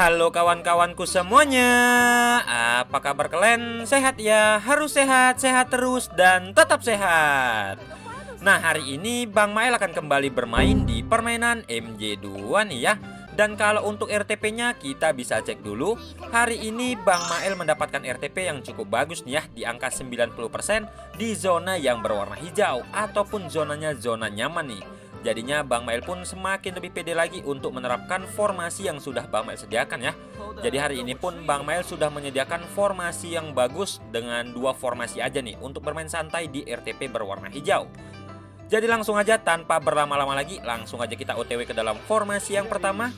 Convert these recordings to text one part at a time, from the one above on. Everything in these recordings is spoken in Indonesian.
Halo kawan-kawanku semuanya, apa kabar kalian? Sehat ya? Harus sehat terus dan tetap sehat. Nah, hari ini Bang Mael akan kembali bermain di permainan MJ2 nih ya. Dan kalau untuk RTP-nya kita bisa cek dulu. Hari ini Bang Mael mendapatkan RTP yang cukup bagus nih ya, di angka 90% di zona yang berwarna hijau ataupun zonanya zona nyaman nih. Jadinya Bang Mael pun semakin lebih pede lagi untuk menerapkan formasi yang sudah Bang Mael sediakan ya. Jadi hari ini pun Bang Mael sudah menyediakan formasi yang bagus dengan dua formasi aja nih untuk bermain santai di RTP berwarna hijau. Jadi langsung aja tanpa berlama-lama lagi, langsung aja kita OTW ke dalam formasi yang pertama.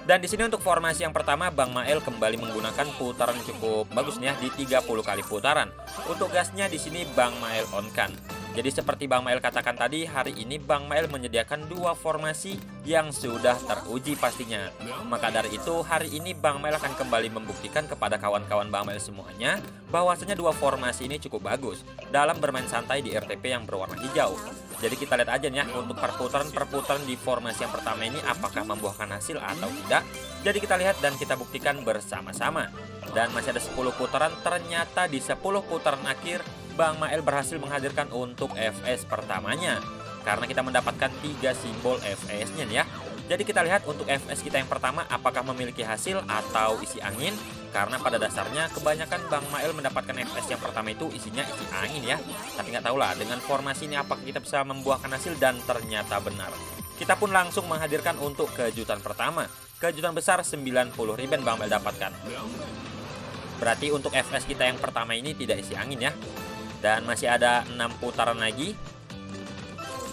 Dan di sini untuk formasi yang pertama Bang Mael kembali menggunakan putaran cukup bagus nih ya, di 30 kali putaran. Untuk gasnya di sini Bang Mael on-kan. Jadi seperti Bang Mael katakan tadi, hari ini Bang Mael menyediakan dua formasi yang sudah teruji pastinya. Maka dari itu hari ini Bang Mael akan kembali membuktikan kepada kawan-kawan Bang Mael semuanya bahwasanya dua formasi ini cukup bagus dalam bermain santai di RTP yang berwarna hijau. Jadi kita lihat aja nih ya untuk perputaran di formasi yang pertama ini apakah membuahkan hasil atau tidak. Jadi kita lihat dan kita buktikan bersama-sama. Dan masih ada 10 putaran, ternyata di 10 putaran akhir Bang Mael berhasil menghadirkan untuk FS pertamanya. Karena kita mendapatkan 3 simbol FS-nya nih ya. Jadi kita lihat untuk FS kita yang pertama apakah memiliki hasil atau isi angin. Karena pada dasarnya kebanyakan Bang Mael mendapatkan FS yang pertama itu isinya isi angin ya. Tapi nggak tahu lah dengan formasi ini apakah kita bisa membuahkan hasil, dan ternyata benar. Kita pun langsung menghadirkan untuk kejutan pertama. Kejutan besar 90 ribbon Bang Mael dapatkan. Berarti untuk FS kita yang pertama ini tidak isi angin ya. Dan masih ada 6 putaran lagi.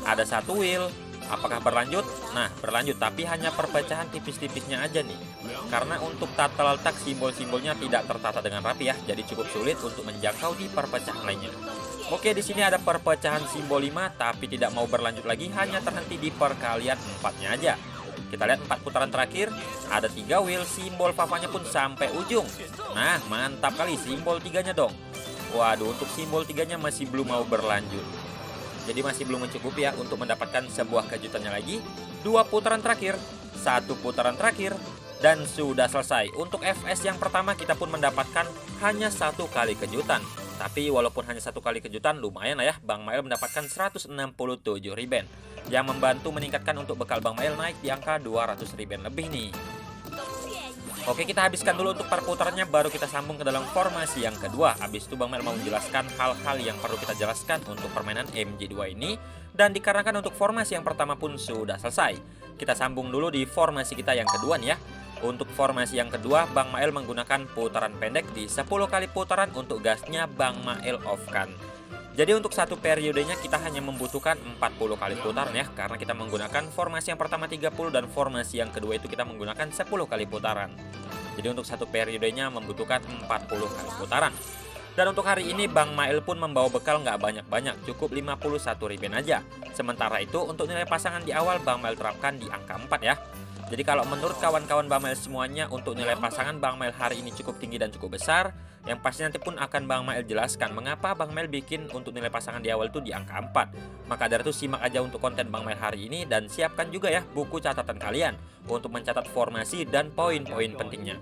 Ada 1 wheel. Apakah berlanjut? Nah, berlanjut, tapi hanya perpecahan tipis-tipisnya aja nih. Karena untuk tata letak simbol-simbolnya tidak tertata dengan rapi ya, jadi cukup sulit untuk menjangkau di perpecahan lainnya. Oke, di sini ada perpecahan simbol 5, tapi tidak mau berlanjut lagi, hanya terhenti di perkalian 4-nya aja. Kita lihat 4 putaran terakhir, ada 3 wheel, simbol Vavanya pun sampai ujung. Nah, mantap kali simbol 3-nya dong. Waduh, untuk simbol 3-nya masih belum mau berlanjut. Jadi masih belum mencukupi ya untuk mendapatkan sebuah kejutannya lagi. 2 putaran terakhir, 1 putaran terakhir, dan sudah selesai. Untuk FS yang pertama kita pun mendapatkan hanya 1 kali kejutan. Tapi walaupun hanya 1 kali kejutan, lumayan lah ya. Bang Mael mendapatkan 167 ribbon, yang membantu meningkatkan untuk bekal Bang Mael naik di angka 200 ribbon lebih nih. Oke, kita habiskan dulu untuk perputarannya, baru kita sambung ke dalam formasi yang kedua. Habis itu Bang Mael mau menjelaskan hal-hal yang perlu kita jelaskan untuk permainan MJ2 ini. Dan dikarenakan untuk formasi yang pertama pun sudah selesai, kita sambung dulu di formasi kita yang kedua nih ya. Untuk formasi yang kedua Bang Mael menggunakan putaran pendek di 10 kali putaran. Untuk gasnya Bang Mael off-kan. Jadi untuk satu periodenya kita hanya membutuhkan 40 kali putaran ya. Karena kita menggunakan formasi yang pertama 30 dan formasi yang kedua itu kita menggunakan 10 kali putaran. Jadi untuk satu periodenya membutuhkan 40 kali putaran. Dan untuk hari ini Bang Mael pun membawa bekal nggak banyak-banyak, cukup 51 ribbon aja. Sementara itu untuk nilai pasangan di awal Bang Mael terapkan di angka 4 ya. Jadi kalau menurut kawan-kawan Bang Mael semuanya, untuk nilai pasangan Bang Mael hari ini cukup tinggi dan cukup besar. Yang pasti nanti pun akan Bang Mael jelaskan mengapa Bang Mael bikin untuk nilai pasangan di awal itu di angka 4. Maka dari itu simak aja untuk konten Bang Mael hari ini, dan siapkan juga ya buku catatan kalian untuk mencatat formasi dan poin-poin pentingnya.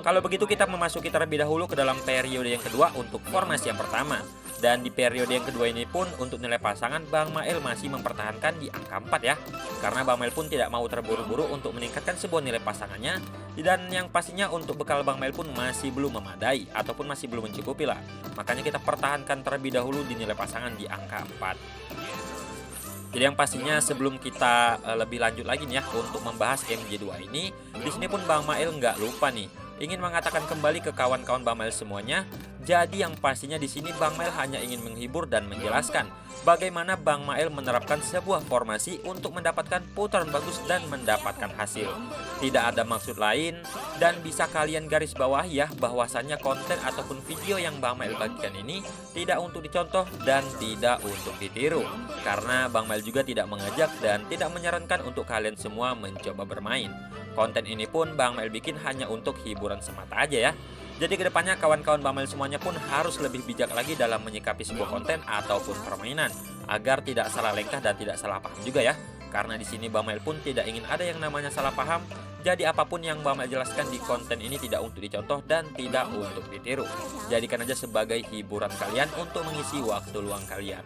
Kalau begitu kita memasuki terlebih dahulu ke dalam periode yang kedua untuk formasi yang pertama. Dan di periode yang kedua ini pun untuk nilai pasangan Bang Mael masih mempertahankan di angka 4 ya. Karena Bang Mael pun tidak mau terburu-buru untuk meningkatkan sebuah nilai pasangannya. Dan yang pastinya untuk bekal Bang Mael pun masih belum memadai ataupun masih belum mencukupi lah. Makanya kita pertahankan terlebih dahulu di nilai pasangan di angka 4. Jadi yang pastinya sebelum kita lebih lanjut lagi nih ya untuk membahas MJ2 ini, di sini pun Bang Mael nggak lupa nih ingin mengatakan kembali ke kawan-kawan Bang Mael semuanya. Jadi yang pastinya di sini Bang Mael hanya ingin menghibur dan menjelaskan bagaimana Bang Mael menerapkan sebuah formasi untuk mendapatkan putaran bagus dan mendapatkan hasil. Tidak ada maksud lain, dan bisa kalian garis bawahi ya bahwasannya konten ataupun video yang Bang Mael bagikan ini tidak untuk dicontoh dan tidak untuk ditiru. Karena Bang Mael juga tidak mengajak dan tidak menyarankan untuk kalian semua mencoba bermain. Konten ini pun Bang Mael bikin hanya untuk hiburan semata aja ya. Jadi kedepannya kawan-kawan Bang Mael semuanya pun harus lebih bijak lagi dalam menyikapi sebuah konten ataupun permainan, agar tidak salah langkah dan tidak salah paham juga ya. Karena di sini Bang Mail pun tidak ingin ada yang namanya salah paham. Jadi apapun yang Bang Mail jelaskan di konten ini tidak untuk dicontoh dan tidak untuk ditiru. Jadikan aja sebagai hiburan kalian untuk mengisi waktu luang kalian.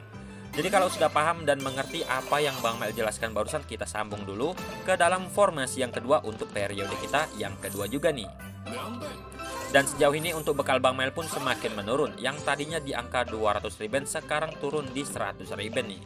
Jadi kalau sudah paham dan mengerti apa yang Bang Mail jelaskan barusan, kita sambung dulu ke dalam formasi yang kedua untuk periode kita yang kedua juga nih. Dan sejauh ini untuk bekal Bang Mail pun semakin menurun. Yang tadinya di angka 200 riben sekarang turun di 100 riben nih.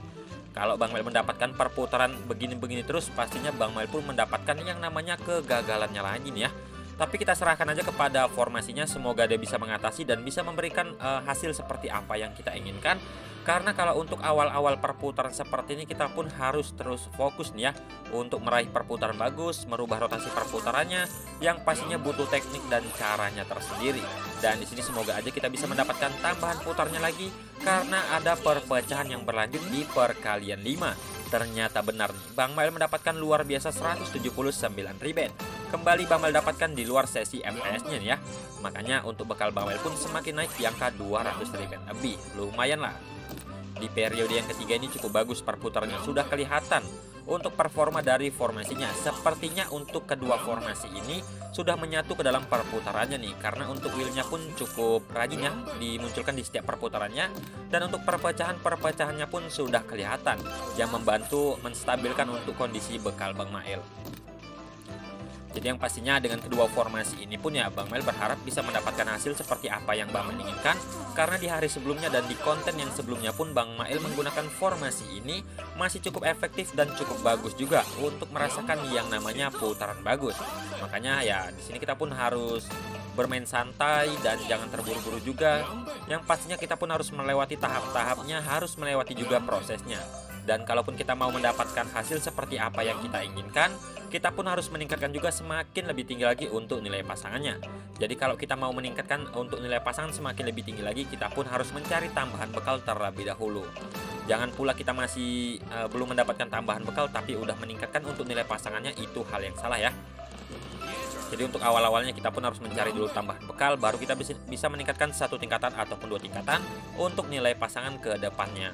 Kalau Bang Mail mendapatkan perputaran begini-begini terus, pastinya Bang Mail pun mendapatkan yang namanya kegagalannya lagi nih ya. Tapi kita serahkan aja kepada formasinya, semoga dia bisa mengatasi dan bisa memberikan hasil seperti apa yang kita inginkan. Karena kalau untuk awal-awal perputaran seperti ini, kita pun harus terus fokus nih ya untuk meraih perputaran bagus, merubah rotasi perputarannya yang pastinya butuh teknik dan caranya tersendiri. Dan di sini semoga aja kita bisa mendapatkan tambahan putarnya lagi karena ada perpecahan yang berlanjut di perkalian 5. Ternyata benar nih, Bang Mail mendapatkan luar biasa 179 riben. Kembali Bang Mail dapatkan di luar sesi FPS-nya nih ya. Makanya untuk bekal Bang Mail pun semakin naik di angka 200 riben lebih. Lumayan lah. Di periode yang ketiga ini cukup bagus perputarannya, sudah kelihatan untuk performa dari formasinya. Sepertinya untuk kedua formasi ini sudah menyatu ke dalam perputarannya nih, karena untuk wheelnya pun cukup rajin ya dimunculkan di setiap perputarannya. Dan untuk perpecahannya pun sudah kelihatan, yang membantu menstabilkan untuk kondisi bekal Bang Mail. Jadi yang pastinya dengan kedua formasi ini pun ya Bang Mail berharap bisa mendapatkan hasil seperti apa yang Bang Mail inginkan. Karena di hari sebelumnya dan di konten yang sebelumnya pun Bang Mail menggunakan formasi ini masih cukup efektif dan cukup bagus juga untuk merasakan yang namanya putaran bagus. Makanya ya di sini kita pun harus bermain santai dan jangan terburu-buru juga. Yang pastinya kita pun harus melewati tahap-tahapnya, harus melewati juga prosesnya. Dan kalaupun kita mau mendapatkan hasil seperti apa yang kita inginkan, kita pun harus meningkatkan juga semakin lebih tinggi lagi untuk nilai pasangannya. Jadi kalau kita mau meningkatkan untuk nilai pasangan semakin lebih tinggi lagi, kita pun harus mencari tambahan bekal terlebih dahulu. Jangan pula kita masih belum mendapatkan tambahan bekal tapi udah meningkatkan untuk nilai pasangannya, itu hal yang salah ya. Jadi untuk awal-awalnya kita pun harus mencari dulu tambahan bekal, baru kita bisa meningkatkan satu tingkatan ataupun 2 tingkatan untuk nilai pasangan ke depannya.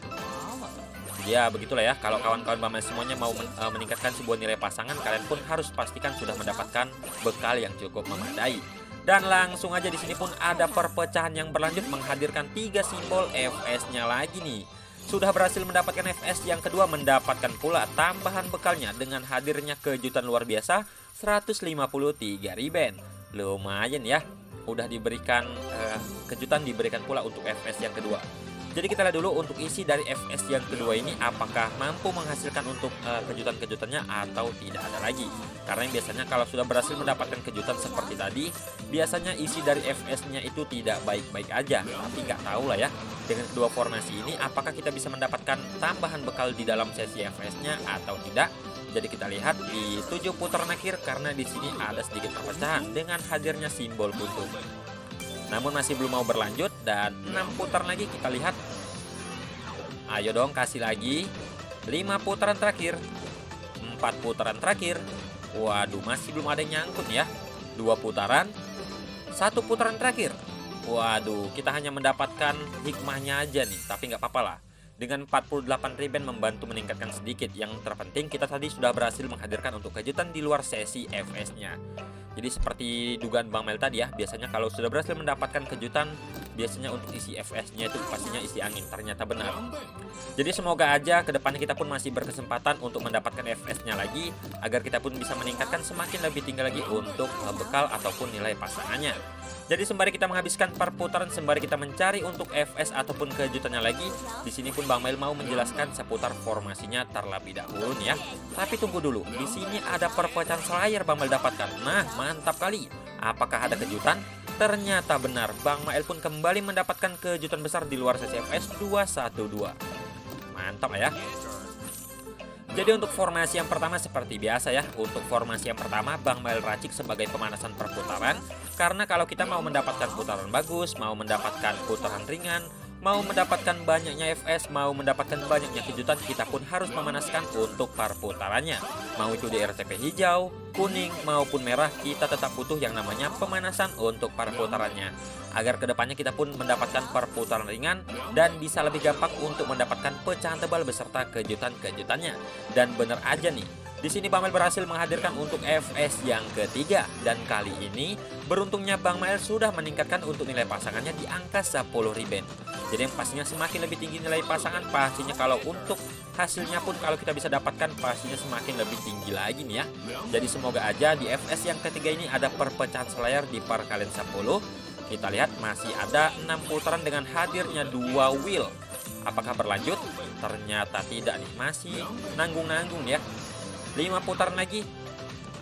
Ya begitulah ya, kalau kawan-kawan Bang Mail semuanya mau meningkatkan sebuah nilai pasangan, kalian pun harus pastikan sudah mendapatkan bekal yang cukup memadai. Dan langsung aja di sini pun ada perpecahan yang berlanjut menghadirkan 3 simbol FS-nya lagi nih. Sudah berhasil mendapatkan FS yang kedua, mendapatkan pula tambahan bekalnya dengan hadirnya kejutan luar biasa 153 riben. Lumayan ya, udah diberikan kejutan, diberikan pula untuk FS yang kedua. Jadi kita lihat dulu untuk isi dari FS yang kedua ini apakah mampu menghasilkan untuk kejutan-kejutannya atau tidak ada lagi. Karena biasanya kalau sudah berhasil mendapatkan kejutan seperti tadi, biasanya isi dari FS-nya itu tidak baik-baik aja. Tapi nggak tahu lah ya, dengan kedua formasi ini apakah kita bisa mendapatkan tambahan bekal di dalam sesi FS-nya atau tidak. Jadi kita lihat di 7 putaran akhir, karena di sini ada sedikit perpecahan dengan hadirnya simbol kutub. Namun masih belum mau berlanjut, dan 6 putaran lagi kita lihat. Ayo dong kasih lagi. 5 putaran terakhir, 4 putaran terakhir. Waduh, masih belum ada yang nyangkut ya. 2 putaran, 1 putaran terakhir. Waduh, kita hanya mendapatkan hikmahnya aja nih, tapi nggak apa-apa lah. Dengan 48 riben membantu meningkatkan sedikit. Yang terpenting kita tadi sudah berhasil menghadirkan untuk kejutan di luar sesi FS-nya. Jadi seperti dugaan Bang Mail tadi ya, biasanya kalau sudah berhasil mendapatkan kejutan, biasanya untuk isi FS-nya itu pastinya isi angin. Ternyata benar. Jadi semoga aja kedepannya kita pun masih berkesempatan untuk mendapatkan FS-nya lagi, agar kita pun bisa meningkatkan semakin lebih tinggi lagi untuk bekal ataupun nilai pasangannya. Jadi sembari kita menghabiskan perputaran, sembari kita mencari untuk FS ataupun kejutannya lagi, di sini pun Bang Mail mau menjelaskan seputar formasinya terlebih dahulu nih ya. Tapi tunggu dulu, di sini ada perpecahan Slayer Bang Mail dapatkan. Nah, mantap kali. Apakah ada kejutan? Ternyata benar, Bang Mail pun kembali mendapatkan kejutan besar di luar sesi FS 212. Mantap ya. Jadi untuk formasi yang pertama seperti biasa ya. Untuk formasi yang pertama Bang Mail racik sebagai pemanasan perputaran. Karena kalau kita mau mendapatkan putaran bagus, mau mendapatkan putaran ringan, mau mendapatkan banyaknya FS, mau mendapatkan banyaknya kejutan, kita pun harus memanaskan untuk perputarannya. Mau itu di RTP hijau, kuning maupun merah, kita tetap butuh yang namanya pemanasan untuk perputarannya, agar kedepannya kita pun mendapatkan perputaran ringan dan bisa lebih gampang untuk mendapatkan pecahan tebal beserta kejutan-kejutannya. Dan bener aja nih, di sini Bang Mael berhasil menghadirkan untuk FS yang ketiga, dan kali ini beruntungnya Bang Mael sudah meningkatkan untuk nilai pasangannya di angka 10 riben. Jadi yang pastinya semakin lebih tinggi nilai pasangan, pastinya kalau untuk hasilnya pun kalau kita bisa dapatkan pastinya semakin lebih tinggi lagi nih ya. Jadi semoga aja di FS yang ketiga ini ada perpecahan selayar di perkalian 10. Kita lihat masih ada 6 putaran dengan hadirnya 2 wheel. Apakah berlanjut? Ternyata tidak nih, masih nanggung-nanggung ya. 5 putaran lagi.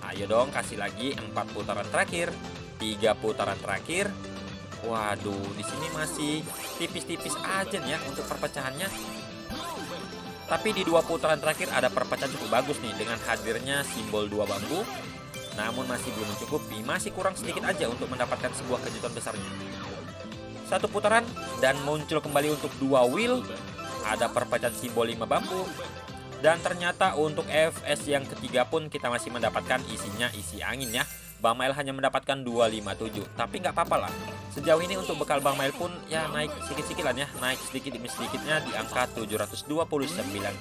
Ayo dong, kasih lagi 4 putaran terakhir, 3 putaran terakhir. Waduh, di sini masih tipis-tipis aja nih ya untuk perpecahannya. Tapi di 2 putaran terakhir ada perpecahan cukup bagus nih dengan hadirnya simbol 2 bambu. Namun masih belum mencukupi, masih kurang sedikit aja untuk mendapatkan sebuah kejutan besarnya. 1 putaran dan muncul kembali untuk 2 wheel. Ada perpecahan simbol 5 bambu. Dan ternyata untuk FS yang ketiga pun kita masih mendapatkan isinya isi angin ya. Bang Mael hanya mendapatkan 257, tapi nggak apa-apa lah. Sejauh ini untuk bekal Bang Mael pun ya naik sedikit-sedikit lah ya, naik sedikit demi sedikitnya di angka 729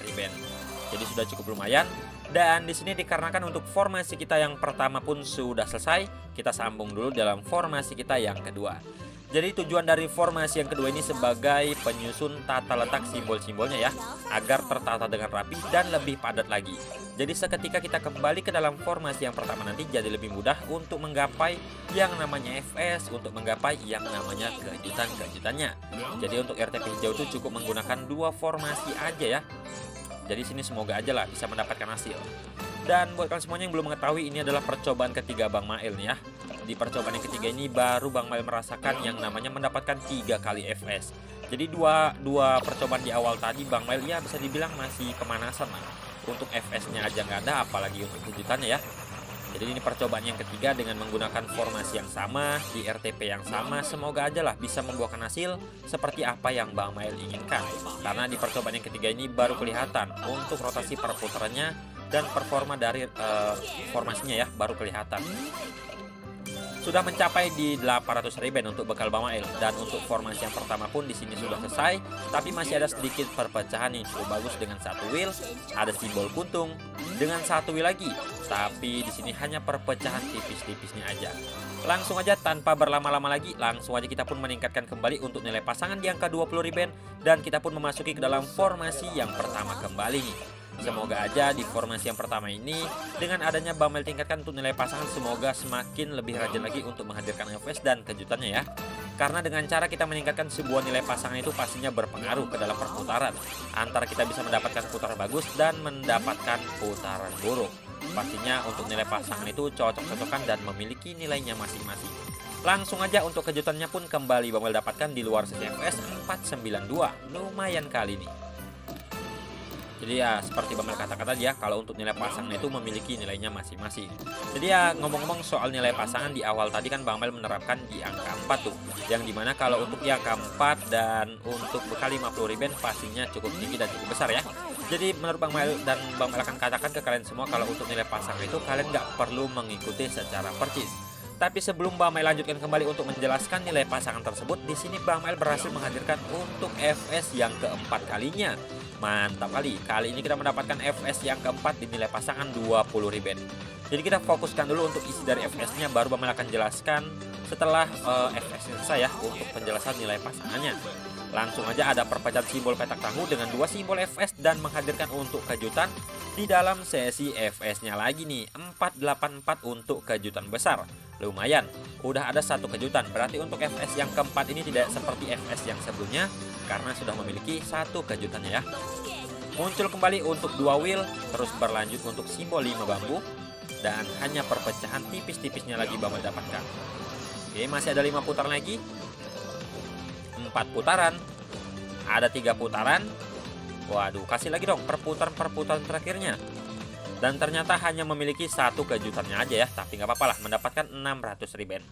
riben. Jadi sudah cukup lumayan. Dan di sini dikarenakan untuk formasi kita yang pertama pun sudah selesai, kita sambung dulu dalam formasi kita yang kedua. Jadi tujuan dari formasi yang kedua ini sebagai penyusun tata letak simbol-simbolnya ya, agar tertata dengan rapi dan lebih padat lagi. Jadi seketika kita kembali ke dalam formasi yang pertama nanti jadi lebih mudah untuk menggapai yang namanya FS, untuk menggapai yang namanya kejutan-kejutannya. Jadi untuk RTP hijau itu cukup menggunakan 2 formasi aja ya. Jadi sini semoga aja lah bisa mendapatkan hasil. Dan buat kalian semuanya yang belum mengetahui, ini adalah percobaan ketiga Bang Mael nih ya. Di percobaan yang ketiga ini baru Bang Mael merasakan yang namanya mendapatkan 3 kali FS. Jadi dua percobaan di awal tadi Bang Mael ya bisa dibilang masih pemanasan lah. Untuk FS-nya aja nggak ada, apalagi untuk kejutannya ya. Jadi ini percobaan yang ketiga dengan menggunakan formasi yang sama, di RTP yang sama. Semoga aja lah bisa membuahkan hasil seperti apa yang Bang Mael inginkan. Karena di percobaan yang ketiga ini baru kelihatan untuk rotasi perputarannya dan performa dari formasinya ya, baru kelihatan. Sudah mencapai di 800 riben untuk bekal Bang Mael, dan untuk formasi yang pertama pun di sini sudah selesai, tapi masih ada sedikit perpecahan yang cukup bagus dengan 1 wheel, ada simbol kuntung dengan 1 wheel lagi, tapi di sini hanya perpecahan tipis-tipisnya aja. Langsung aja tanpa berlama-lama lagi, langsung aja kita pun meningkatkan kembali untuk nilai pasangan di angka 20 riben, dan kita pun memasuki ke dalam formasi yang pertama kembali nih. Semoga aja di formasi yang pertama ini dengan adanya Bang Mael tingkatkan untuk nilai pasangan, semoga semakin lebih rajin lagi untuk menghadirkan FS dan kejutannya ya. Karena dengan cara kita meningkatkan sebuah nilai pasangan itu pastinya berpengaruh ke dalam perputaran. Antara kita bisa mendapatkan putaran bagus dan mendapatkan putaran buruk. Pastinya untuk nilai pasangan itu cocok-cocokan dan memiliki nilainya masing-masing. Langsung aja untuk kejutannya pun kembali Bang Mael dapatkan di luar sesi FS 492. Lumayan kali ini. Jadi ya seperti Bang Mael katakan tadi ya, kalau untuk nilai pasangan itu memiliki nilainya masing-masing. Jadi ya ngomong-ngomong soal nilai pasangan di awal tadi kan Bang Mael menerapkan di angka 4 tuh. Yang dimana kalau untuk di angka 4 dan untuk bekal 50 riben pastinya cukup tinggi dan cukup besar ya. Jadi menurut Bang Mael dan Bang Mael akan katakan ke kalian semua kalau untuk nilai pasangan itu kalian nggak perlu mengikuti secara percis. Tapi sebelum Bang Mael lanjutkan kembali untuk menjelaskan nilai pasangan tersebut, di sini Bang Mael berhasil menghadirkan untuk FS yang keempat kalinya. Mantap kali. Kali ini kita mendapatkan FS yang keempat di nilai pasangan 20 riben. Jadi kita fokuskan dulu untuk isi dari FS-nya, baru Bang Mael akan jelaskan setelah FS selesai ya untuk penjelasan nilai pasangannya. Langsung aja ada perpecahan simbol petak tahu dengan 2 simbol FS dan menghadirkan untuk kejutan di dalam sesi FS-nya lagi nih 484 untuk kejutan besar. Lumayan, udah ada 1 kejutan. Berarti untuk FS yang keempat ini tidak seperti FS yang sebelumnya karena sudah memiliki 1 kejutannya ya. Muncul kembali untuk 2 wheel, terus berlanjut untuk simbol 5 bambu, dan hanya perpecahan tipis-tipisnya lagi Bang Mael dapatkan. Oke, masih ada 5 putaran lagi, 4 putaran, ada 3 putaran. Waduh, kasih lagi dong perputaran terakhirnya. Dan ternyata hanya memiliki 1 kejutannya aja ya, tapi nggak apa-apa lah, mendapatkan 600 riben.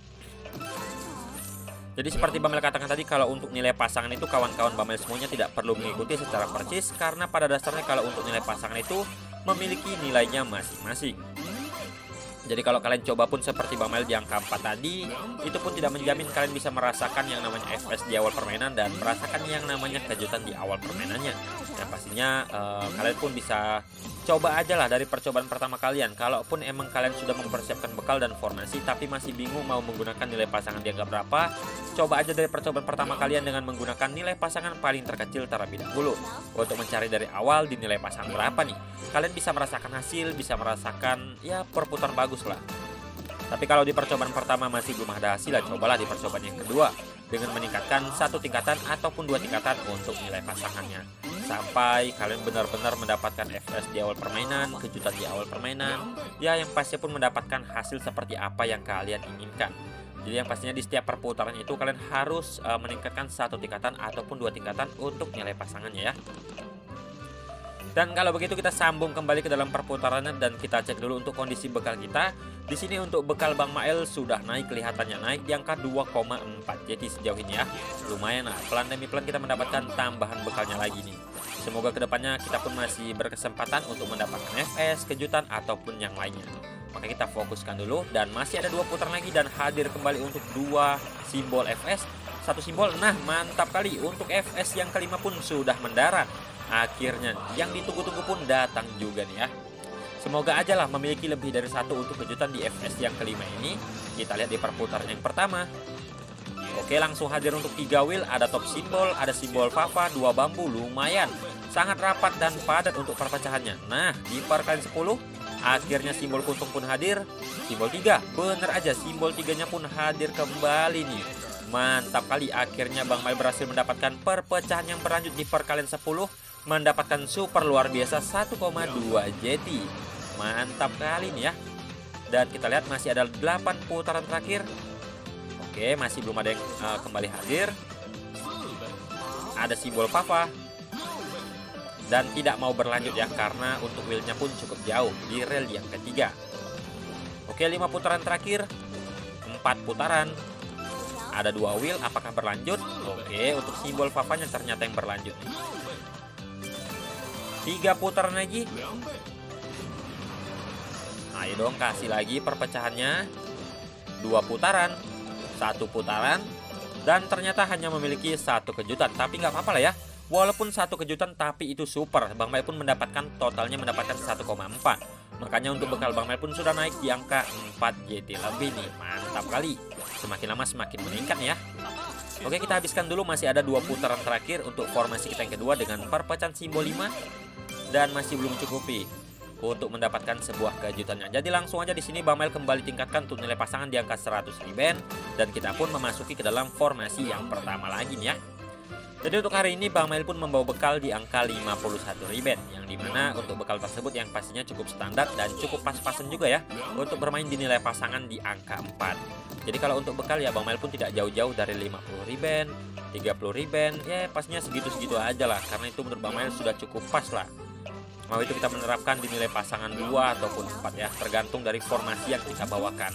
Jadi seperti Bang Mael katakan tadi, kalau untuk nilai pasangan itu kawan-kawan Bang Mael semuanya tidak perlu mengikuti secara persis, karena pada dasarnya kalau untuk nilai pasangan itu memiliki nilainya masing-masing. Jadi kalau kalian coba pun seperti Bang Mail di angka 4 tadi, itu pun tidak menjamin kalian bisa merasakan yang namanya FPS di awal permainan dan merasakan yang namanya kejutan di awal permainannya. Yang pastinya kalian pun bisa coba aja lah dari percobaan pertama kalian. Kalaupun emang kalian sudah mempersiapkan bekal dan formasi tapi masih bingung mau menggunakan nilai pasangan di angka berapa, coba aja dari percobaan pertama kalian dengan menggunakan nilai pasangan paling terkecil terlebih dahulu. Untuk mencari dari awal di nilai pasangan berapa nih, kalian bisa merasakan hasil, bisa merasakan ya perputaran bagus lah. Tapi kalau di percobaan pertama masih belum ada hasil, cobalah di percobaan yang kedua dengan meningkatkan 1 tingkatan ataupun 2 tingkatan untuk nilai pasangannya, sampai kalian benar-benar mendapatkan FPS di awal permainan, kejutan di awal permainan, ya yang pasti pun mendapatkan hasil seperti apa yang kalian inginkan. Jadi yang pastinya di setiap perputaran itu kalian harus meningkatkan 1 tingkatan ataupun 2 tingkatan untuk nilai pasangannya ya. Dan kalau begitu kita sambung kembali ke dalam perputarannya dan kita cek dulu untuk kondisi bekal kita. Di sini untuk bekal Bang Mail sudah naik, kelihatannya naik di angka 2,4. Jadi sejauh ini ya lumayan lah, pelan demi pelan kita mendapatkan tambahan bekalnya lagi nih. Semoga kedepannya kita pun masih berkesempatan untuk mendapatkan FPS, kejutan ataupun yang lainnya. Maka kita fokuskan dulu dan masih ada 2 putaran lagi dan hadir kembali untuk 2 simbol FPS, 1 simbol. Nah mantap kali, untuk FPS yang kelima pun sudah mendarat. Akhirnya yang ditunggu-tunggu pun datang juga nih ya. Semoga aja lah memiliki lebih dari 1 untuk kejutan di FPS yang kelima ini. Kita lihat di perputaran yang pertama. Oke, langsung hadir untuk 3 wheel, ada top simbol, ada simbol Fafa, 2 bambu, lumayan sangat rapat dan padat untuk perpecahannya. Nah di perkalian 10 akhirnya simbol kuntung pun hadir, simbol 3, bener aja simbol 3-nya pun hadir kembali nih. Mantap kali, akhirnya Bang Mail berhasil mendapatkan perpecahan yang berlanjut di perkalian 10, mendapatkan super luar biasa 1,2 JT. Mantap kali nih ya. Dan kita lihat masih ada 8 putaran terakhir. Oke, masih belum ada yang kembali hadir. Ada simbol Papa dan tidak mau berlanjut ya, karena untuk wheelnya pun cukup jauh di rel yang ketiga. Oke, 5 putaran terakhir, 4 putaran, ada 2 wheel, apakah berlanjut? Oke, untuk simbol Papanya ternyata yang berlanjut. 3 putaran lagi. Ayo dong, kasih lagi perpecahannya. 2 putaran, 1 putaran, dan ternyata hanya memiliki 1 kejutan. Tapi nggak apa-apa lah ya, walaupun 1 kejutan tapi itu super. Bang Mail pun mendapatkan totalnya mendapatkan 1,4. Makanya untuk bekal Bang Mail pun sudah naik di angka 4 JT lebih nih. Mantap kali, semakin lama semakin meningkat ya. Oke, kita habiskan dulu, masih ada 2 putaran terakhir untuk formasi kita yang kedua dengan perpecahan simbol 5, dan masih belum cukupi untuk mendapatkan sebuah kejutannya. Jadi langsung aja di sini Bang Mail kembali tingkatkan untuk nilai pasangan di angka 100 riben, dan kita pun memasuki ke dalam formasi yang pertama lagi nih ya. Jadi untuk hari ini Bang Mail pun membawa bekal di angka 51 riben, yang dimana untuk bekal tersebut yang pastinya cukup standar dan cukup pas-pasan juga ya untuk bermain di nilai pasangan di angka 4. Jadi kalau untuk bekal ya Bang Mail pun tidak jauh-jauh dari 50 riben, 30 riben, ya pastinya segitu-segitu aja lah, karena itu menurut Bang Mail sudah cukup pas lah. Mau itu kita menerapkan di nilai pasangan 2 ataupun 4 ya, tergantung dari formasi yang kita bawakan.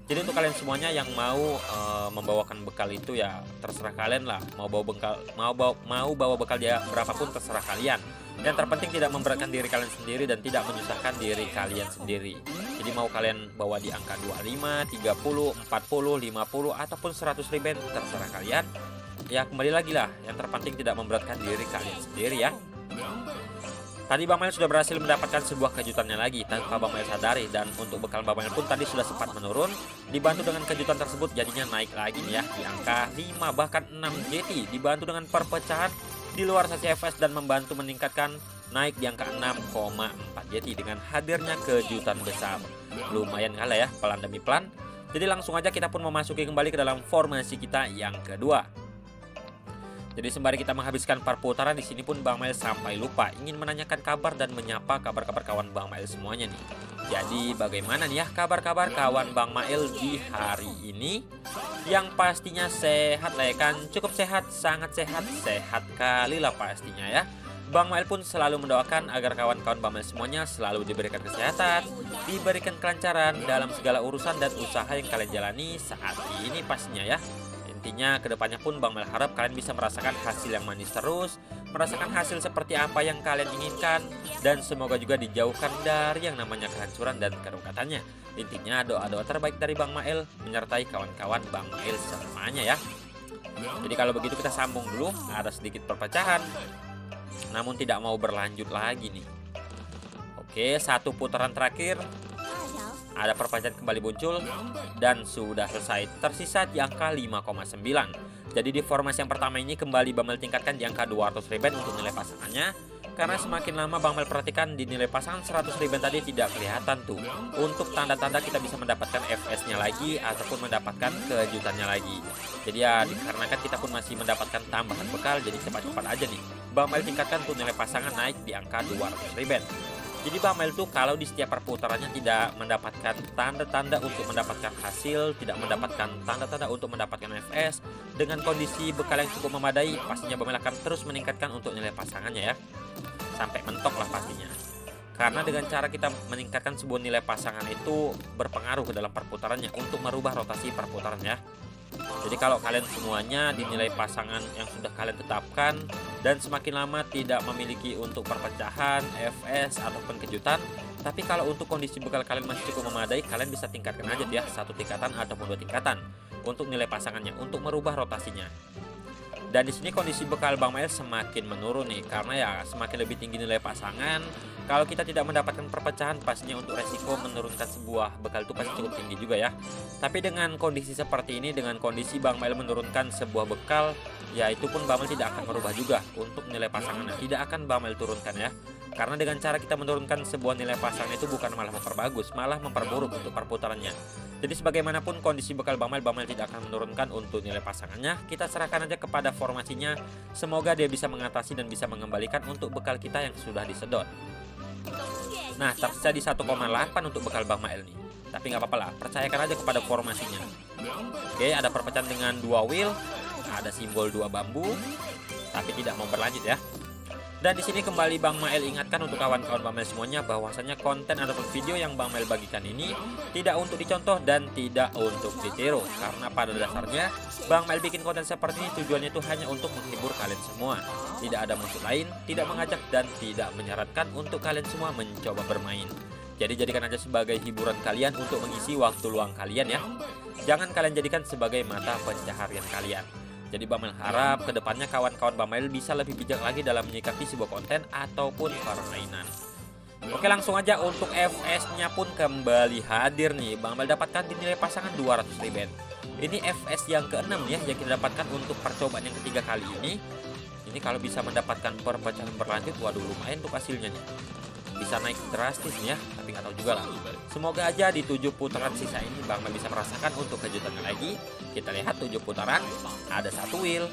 Jadi untuk kalian semuanya yang mau membawakan bekal itu ya terserah kalian lah, mau bawa bekal dia berapapun terserah kalian. Yang terpenting tidak memberatkan diri kalian sendiri dan tidak menyusahkan diri kalian sendiri. Jadi mau kalian bawa di angka 25, 30, 40, 50 ataupun 100 riben terserah kalian. Ya kembali lagi lah, yang terpenting tidak memberatkan diri kalian sendiri ya. Tadi Bang Mail sudah berhasil mendapatkan sebuah kejutannya lagi tanpa Bang Mail sadari, dan untuk bekal Bang Mail pun tadi sudah sempat menurun. Dibantu dengan kejutan tersebut jadinya naik lagi nih ya di angka 5 bahkan 6 JT, dibantu dengan perpecahan di luar sesi FPS dan membantu meningkatkan naik di angka 6,4 JT dengan hadirnya kejutan besar. Lumayan kalah ya, pelan demi pelan. Jadi langsung aja kita pun memasuki kembali ke dalam formasi kita yang kedua. Jadi sembari kita menghabiskan perputaran di sini pun Bang Mail sampai lupa ingin menanyakan kabar dan menyapa kabar-kabar kawan Bang Mail semuanya nih. Jadi bagaimana nih ya kabar-kabar kawan Bang Mail di hari ini? Yang pastinya sehat lah ya kan, cukup sehat, sangat sehat, sehat kali lah pastinya ya. Bang Mail pun selalu mendoakan agar kawan-kawan Bang Mail semuanya selalu diberikan kesehatan, diberikan kelancaran dalam segala urusan dan usaha yang kalian jalani saat ini pastinya ya. pastinya kedepannya pun Bang Mel harap kalian bisa merasakan hasil yang manis terus, merasakan hasil seperti apa yang kalian inginkan, dan semoga juga dijauhkan dari yang namanya kehancuran dan kerukatannya. Intinya doa-doa terbaik dari Bang Mael menyertai kawan-kawan Bang Mael semuanya ya. Jadi kalau begitu kita sambung dulu, ada sedikit perpecahan namun tidak mau berlanjut lagi nih. Oke, satu putaran terakhir, ada perpecahan kembali muncul dan sudah selesai, tersisa di angka 5,9. Jadi di formasi yang pertama ini kembali Bang Mel tingkatkan di angka 200 riben untuk nilai pasangannya, karena semakin lama Bang Mel perhatikan di nilai pasangan 100 riben tadi tidak kelihatan tuh untuk tanda-tanda kita bisa mendapatkan FS nya lagi ataupun mendapatkan kejutannya lagi. Jadi ya dikarenakan kita pun masih mendapatkan tambahan bekal, jadi cepat-cepat aja nih Bang Mel tingkatkan untuk nilai pasangan naik di angka 200 riben. Jadi Bang Mel tuh kalau di setiap perputarannya tidak mendapatkan tanda-tanda untuk mendapatkan hasil, tidak mendapatkan tanda-tanda untuk mendapatkan FS, dengan kondisi bekal yang cukup memadai, pastinya Bang Mel akan terus meningkatkan untuk nilai pasangannya ya, sampai mentok lah pastinya. Karena dengan cara kita meningkatkan sebuah nilai pasangan itu berpengaruh ke dalam perputarannya untuk merubah rotasi perputaran ya. Jadi kalau kalian semuanya dinilai pasangan yang sudah kalian tetapkan dan semakin lama tidak memiliki untuk perpecahan, FS ataupun kejutan, tapi kalau untuk kondisi bekal kalian masih cukup memadai, kalian bisa tingkatkan aja ya, satu tingkatan ataupun 2 tingkatan untuk nilai pasangannya untuk merubah rotasinya. Dan di sini kondisi bekal Bang Mael semakin menurun nih, karena ya semakin lebih tinggi nilai pasangan, kalau kita tidak mendapatkan perpecahan pastinya untuk resiko menurunkan sebuah bekal itu pasti cukup tinggi juga ya. Tapi dengan kondisi seperti ini, dengan kondisi Bang Mael menurunkan sebuah bekal, ya itu pun Bang Mael tidak akan merubah juga untuk nilai pasangannya, tidak akan Bang Mael turunkan ya. Karena dengan cara kita menurunkan sebuah nilai pasangan itu bukan malah memperbagus, malah memperburuk untuk perputarannya. Jadi sebagaimanapun kondisi bekal Bang Mael tidak akan menurunkan untuk nilai pasangannya. Kita serahkan aja kepada formasinya. Semoga dia bisa mengatasi dan bisa mengembalikan untuk bekal kita yang sudah disedot. Nah, tersisa di 1,8 untuk bekal Bang Mael nih. Tapi nggak apa-apa lah, percayakan aja kepada formasinya. Oke, ada perpecahan dengan 2 wheel, ada simbol 2 bambu, tapi tidak mau berlanjut ya. Dan di sini kembali Bang Mael ingatkan untuk kawan-kawan Bang Mael semuanya bahwasanya konten ataupun video yang Bang Mael bagikan ini tidak untuk dicontoh dan tidak untuk ditiru, karena pada dasarnya Bang Mael bikin konten seperti ini tujuannya itu hanya untuk menghibur kalian semua. Tidak ada maksud lain, tidak mengajak dan tidak menyarankan untuk kalian semua mencoba bermain. Jadi jadikan aja sebagai hiburan kalian untuk mengisi waktu luang kalian ya. Jangan kalian jadikan sebagai mata pencaharian kalian. Jadi Bang Mael harap kedepannya kawan-kawan Bang Mael bisa lebih bijak lagi dalam menyikapi sebuah konten ataupun permainan. Oke, langsung aja untuk FS-nya pun kembali hadir nih. Bang Mael dapatkan di nilai pasangan 200 riben. Ini FS yang ke-6 ya yang kita dapatkan untuk percobaan yang ketiga kali ini. Ini kalau bisa mendapatkan perpecahan berlanjut, waduh lumayan untuk hasilnya nih. Bisa naik drastis nih ya, tapi nggak tahu juga lah. Semoga aja di 7 putaran sisa ini Bang Mael bisa merasakan untuk kejutannya lagi. Kita lihat 7 putaran, ada 1 wheel,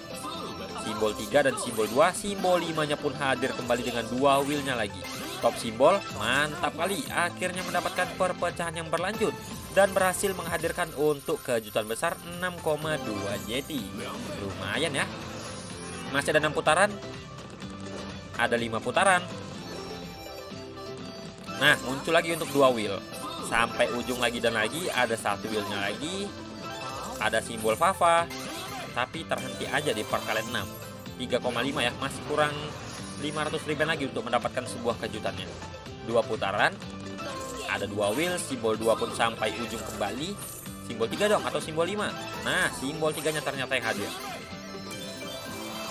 simbol 3 dan simbol 2, simbol 5 nya pun hadir kembali dengan 2 wheel-nya lagi. Top simbol, mantap kali, akhirnya mendapatkan perpecahan yang berlanjut dan berhasil menghadirkan untuk kejutan besar 6,2 JT. Lumayan ya. Masih ada 6 putaran, ada 5 putaran. Nah, muncul lagi untuk 2 wheel. Sampai ujung lagi dan lagi ada 1 wheel-nya lagi. Ada simbol Fafa. Tapi terhenti aja di perkalian 6. 3,5 ya, masih kurang 500 riben lagi untuk mendapatkan sebuah kejutannya. 2 putaran. Ada 2 wheel, simbol 2 pun sampai ujung kembali. Simbol 3 dong atau simbol 5. Nah, simbol 3-nya ternyata yang hadir.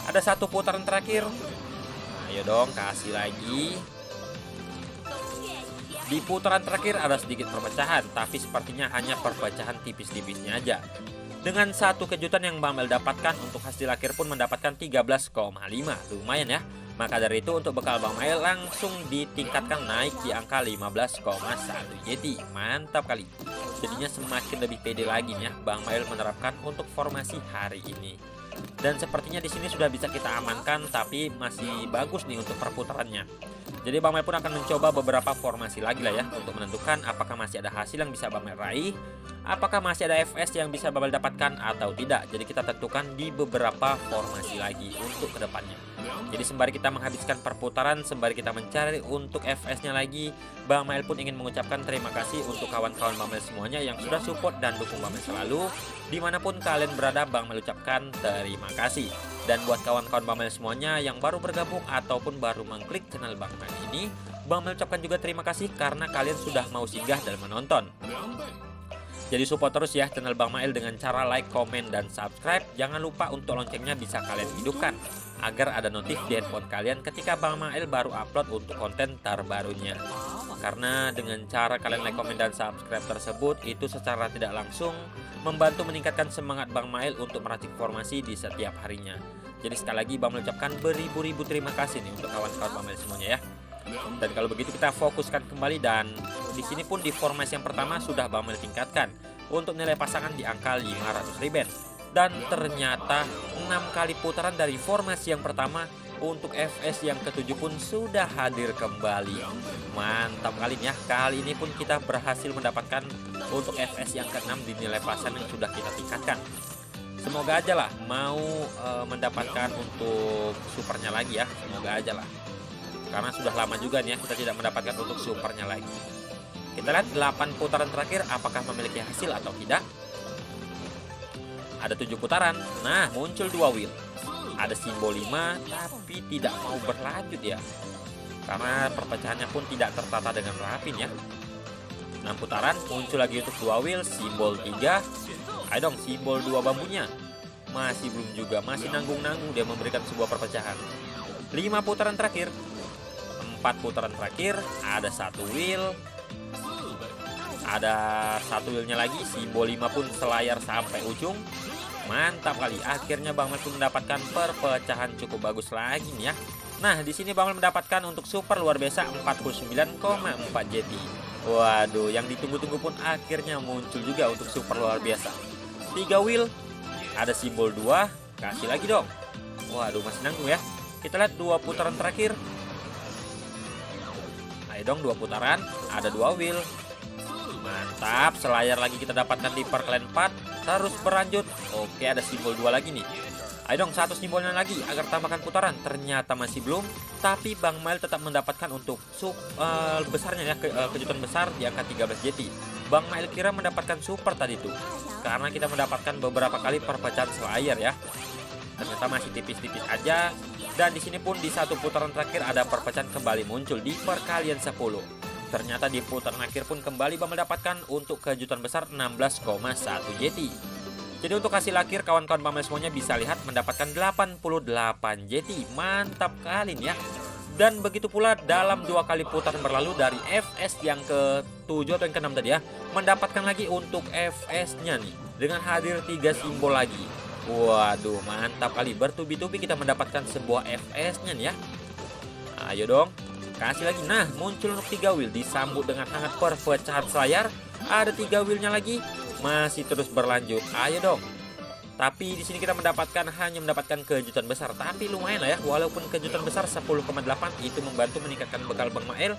Ada 1 putaran terakhir. Ayo dong, kasih lagi. Di putaran terakhir ada sedikit perpecahan, tapi sepertinya hanya perpecahan tipis-tipisnya aja. Dengan 1 kejutan yang Bang Mael dapatkan, untuk hasil akhir pun mendapatkan 13,5. Lumayan ya. Maka dari itu untuk bekal Bang Mael langsung ditingkatkan naik di angka 15,1 JT. Mantap kali. Jadinya semakin lebih pede lagi nih ya Bang Mael menerapkan untuk formasi hari ini. Dan sepertinya di sini sudah bisa kita amankan, tapi masih bagus nih untuk perputarannya. Jadi Bang Mail pun akan mencoba beberapa formasi lagi lah ya, untuk menentukan apakah masih ada hasil yang bisa Bang Mail raih, apakah masih ada FS yang bisa Bang Mail dapatkan atau tidak. Jadi kita tentukan di beberapa formasi lagi untuk kedepannya. Jadi sembari kita menghabiskan perputaran, sembari kita mencari untuk FS-nya lagi, Bang Mail pun ingin mengucapkan terima kasih untuk kawan-kawan Bang Mail semuanya yang sudah support dan dukung Bang Mail selalu. Dimanapun kalian berada, Bang Mail ucapkan terima kasih. Dan buat kawan-kawan Bang Mail semuanya yang baru bergabung ataupun baru mengklik channel Bang Mail ini, Bang Mail ucapkan juga terima kasih karena kalian sudah mau singgah dan menonton. Jadi support terus ya channel Bang Mail dengan cara like, komen, dan subscribe. Jangan lupa untuk loncengnya bisa kalian hidupkan agar ada notif di handphone kalian ketika Bang Mail baru upload untuk konten terbarunya. Karena dengan cara kalian like, komen, dan subscribe tersebut, itu secara tidak langsung membantu meningkatkan semangat Bang Mail untuk meracik informasi di setiap harinya. Jadi sekali lagi Bang Mail ucapkan beribu-ribu terima kasih nih untuk kawan-kawan Bang Mail semuanya ya. Dan kalau begitu kita fokuskan kembali, dan di sini pun di formasi yang pertama sudah Bang Mail tingkatkan untuk nilai pasangan di angka 500 riben. Dan ternyata 6 kali putaran dari formasi yang pertama untuk FS yang ketujuh pun sudah hadir kembali. Mantap kali ya. Kali ini pun kita berhasil mendapatkan untuk FS yang ke-6 di nilai pasangan yang sudah kita tingkatkan. Semoga aja lah mau mendapatkan untuk supernya lagi ya. Semoga aja lah. Karena sudah lama juga nih ya kita tidak mendapatkan untuk supernya lagi. Kita lihat 8 putaran terakhir apakah memiliki hasil atau tidak. Ada 7 putaran. Nah, muncul 2 wheel. Ada simbol 5 tapi tidak mau berlanjut ya. Karena perpecahannya pun tidak tertata dengan rapi ya. 6 putaran muncul lagi untuk 2 wheel, simbol 3. Ayo dong simbol 2 bambunya. Masih belum juga, masih nanggung-nanggung dia memberikan sebuah perpecahan. 5 putaran terakhir. 4 putaran terakhir, ada 1 wheel. Ada 1 wheelnya lagi, simbol 5 pun selayar sampai ujung. Mantap kali, akhirnya Bang Mail pun mendapatkan perpecahan cukup bagus lagi nih ya. Nah, di sini Bang Mail mendapatkan untuk super luar biasa 49,4 JT. Waduh, yang ditunggu-tunggu pun akhirnya muncul juga untuk super luar biasa. 3 wheel, ada simbol 2, kasih lagi dong. Waduh, masih nanggung ya. Kita lihat 2 putaran terakhir. Ayo dong 2 putaran, ada 2 wheel. Mantap, selayar lagi kita dapatkan di perkalian 4. Terus berlanjut. Oke, ada simbol 2 lagi nih. Ayo dong 1 simbolnya lagi agar tambahkan putaran. Ternyata masih belum. Tapi Bang Mail tetap mendapatkan untuk besarnya ya, kejutan besar di angka 13 JT. Bang Mail kira mendapatkan super tadi tuh, karena kita mendapatkan beberapa kali perpecahan selayar ya. Ternyata masih tipis-tipis aja. Dan di sini pun di 1 putaran terakhir ada perpecahan kembali muncul di perkalian 10. Ternyata di putaran akhir pun kembali Bang mendapatkan untuk kejutan besar 16,1 JT. Jadi untuk hasil akhir kawan-kawan Bang Mail semuanya bisa lihat mendapatkan 88 JT. Mantap kali ya. Dan begitu pula dalam 2 kali putaran berlalu dari FS yang ke-7 atau yang ke-6 tadi ya, mendapatkan lagi untuk FS-nya nih dengan hadir 3 simbol lagi. Waduh, mantap kali, bertubi-tubi kita mendapatkan sebuah FS-nya nih ya. Ayo dong, kasih lagi. Nah, muncul untuk 3 wheel disambut dengan hangat perpecahan selayar. Ada 3 wheelnya lagi, masih terus berlanjut. Ayo dong. Tapi di sini kita hanya mendapatkan kejutan besar, tapi lumayan lah ya. Walaupun kejutan besar 10,8 itu membantu meningkatkan bekal Bang Mail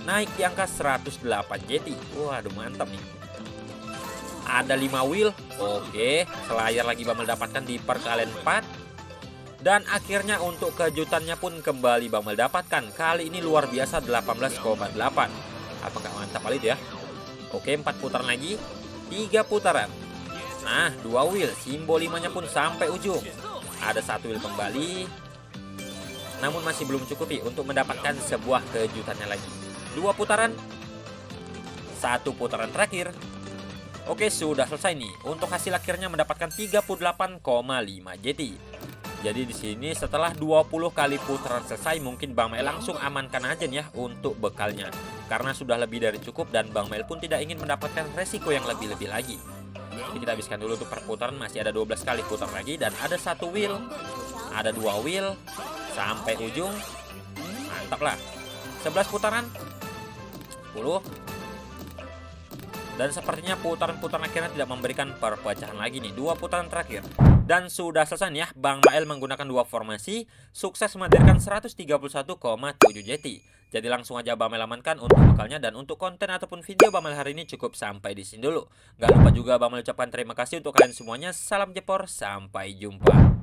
naik di angka 108 JT. Waduh, mantap nih. Ada 5 wheel. Oke, selayar lagi Bang Mail dapatkan di perkalian 4. Dan akhirnya untuk kejutannya pun kembali Bang Mail dapatkan. Kali ini luar biasa 18,8. Apakah mantap kali itu ya? Oke, 4 putaran lagi, 3 putaran. Nah, 2 wheel, simbol 5-nya pun sampai ujung. Ada 1 wheel kembali. Namun masih belum cukupi untuk mendapatkan sebuah kejutannya lagi. 2 putaran, 1 putaran terakhir. Oke, sudah selesai nih. Untuk hasil akhirnya mendapatkan 38,5 JT. Jadi di sini setelah 20 kali putaran selesai, mungkin Bang Mail langsung amankan aja nih ya untuk bekalnya. Karena sudah lebih dari cukup dan Bang Mail pun tidak ingin mendapatkan resiko yang lebih-lebih lagi. Jadi kita habiskan dulu untuk perputaran, masih ada 12 kali putar lagi dan ada 1 wheel, ada 2 wheel sampai ujung. Mantap lah. 11 putaran, 10. Dan sepertinya putaran-putaran akhirnya tidak memberikan perpecahan lagi nih. 2 putaran terakhir. Dan sudah selesai nih ya. Bang Mail menggunakan 2 formasi. Sukses menghadirkan 131,7 JT. Jadi langsung aja Bang Mel amankan untuk bekalnya, dan untuk konten ataupun video Bang Mel hari ini cukup sampai di sini dulu. Gak lupa juga Bang Mel ucapkan terima kasih untuk kalian semuanya. Salam Jepor, sampai jumpa.